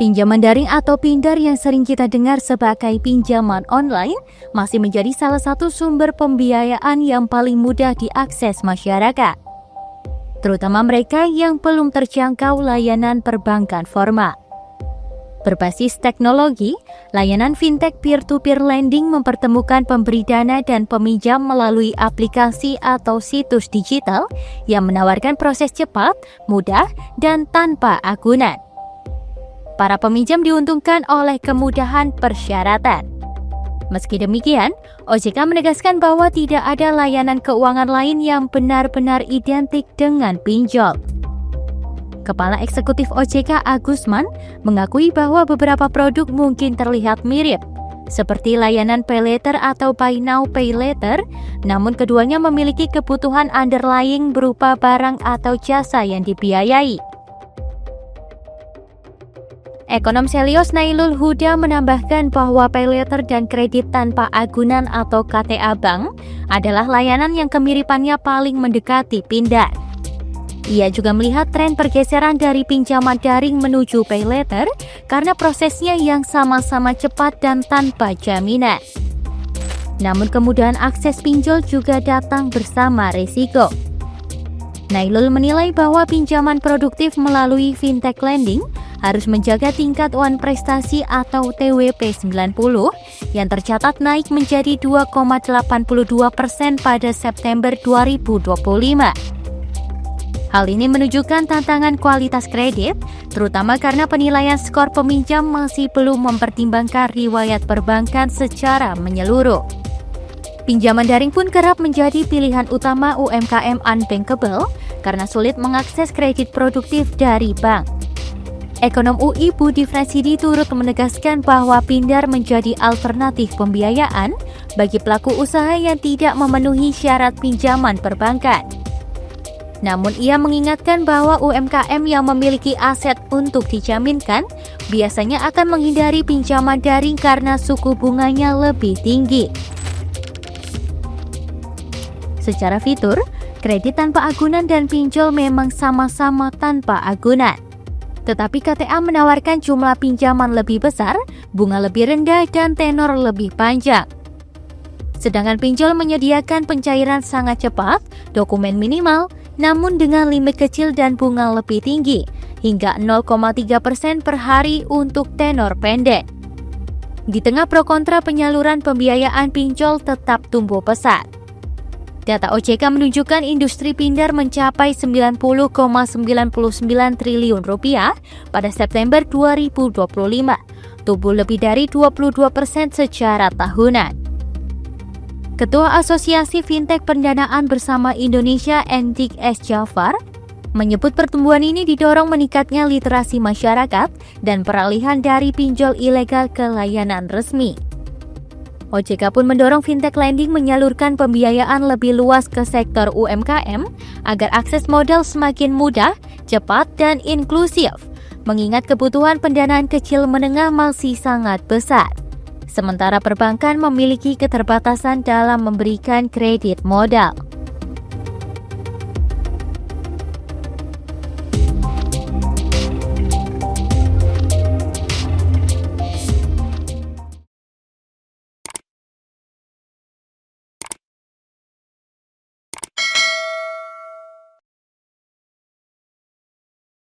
Pinjaman daring atau pindar yang sering kita dengar sebagai pinjaman online masih menjadi salah satu sumber pembiayaan yang paling mudah diakses masyarakat, terutama mereka yang belum terjangkau layanan perbankan formal. Berbasis teknologi, layanan fintech peer-to-peer lending mempertemukan pemberi dana dan peminjam melalui aplikasi atau situs digital yang menawarkan proses cepat, mudah, dan tanpa agunan. Para peminjam diuntungkan oleh kemudahan persyaratan. Meski demikian, OJK menegaskan bahwa tidak ada layanan keuangan lain yang benar-benar identik dengan pinjol. Kepala Eksekutif OJK Agusman mengakui bahwa beberapa produk mungkin terlihat mirip, seperti layanan pay later atau buy now pay later, namun keduanya memiliki kebutuhan underlying berupa barang atau jasa yang dibiayai. Ekonom Selyos Nailul Huda menambahkan bahwa pay later dan kredit tanpa agunan atau KTA Bank adalah layanan yang kemiripannya paling mendekati pindar. Ia juga melihat tren pergeseran dari pinjaman daring menuju pay later karena prosesnya yang sama-sama cepat dan tanpa jaminan. Namun kemudahan akses pinjol juga datang bersama risiko. Nailul menilai bahwa pinjaman produktif melalui fintech lending harus menjaga tingkat wan prestasi atau TWP 90 yang tercatat naik menjadi 2,82% pada September 2025. Hal ini menunjukkan tantangan kualitas kredit, terutama karena penilaian skor peminjam masih belum mempertimbangkan riwayat perbankan secara menyeluruh. Pinjaman daring pun kerap menjadi pilihan utama UMKM unbankable karena sulit mengakses kredit produktif dari bank. Ekonom UI Budi Frasidi turut menegaskan bahwa pindar menjadi alternatif pembiayaan bagi pelaku usaha yang tidak memenuhi syarat pinjaman perbankan. Namun ia mengingatkan bahwa UMKM yang memiliki aset untuk dijaminkan biasanya akan menghindari pinjaman daring karena suku bunganya lebih tinggi. Secara fitur, kredit tanpa agunan dan pinjol memang sama-sama tanpa agunan. Tetapi KTA menawarkan jumlah pinjaman lebih besar, bunga lebih rendah, dan tenor lebih panjang. Sedangkan pinjol menyediakan pencairan sangat cepat, dokumen minimal, namun dengan limit kecil dan bunga lebih tinggi, hingga 0,3% per hari untuk tenor pendek. Di tengah pro kontra penyaluran pembiayaan pinjol tetap tumbuh pesat. Data OJK menunjukkan industri pindar mencapai 90,99 triliun rupiah pada September 2025, tumbuh lebih dari 22% secara tahunan. Ketua Asosiasi Fintech Pendanaan Bersama Indonesia Endik S. Jafar menyebut pertumbuhan ini didorong meningkatnya literasi masyarakat dan peralihan dari pinjol ilegal ke layanan resmi. OJK pun mendorong fintech lending menyalurkan pembiayaan lebih luas ke sektor UMKM agar akses modal semakin mudah, cepat, dan inklusif, mengingat kebutuhan pendanaan kecil menengah masih sangat besar. Sementara perbankan memiliki keterbatasan dalam memberikan kredit modal.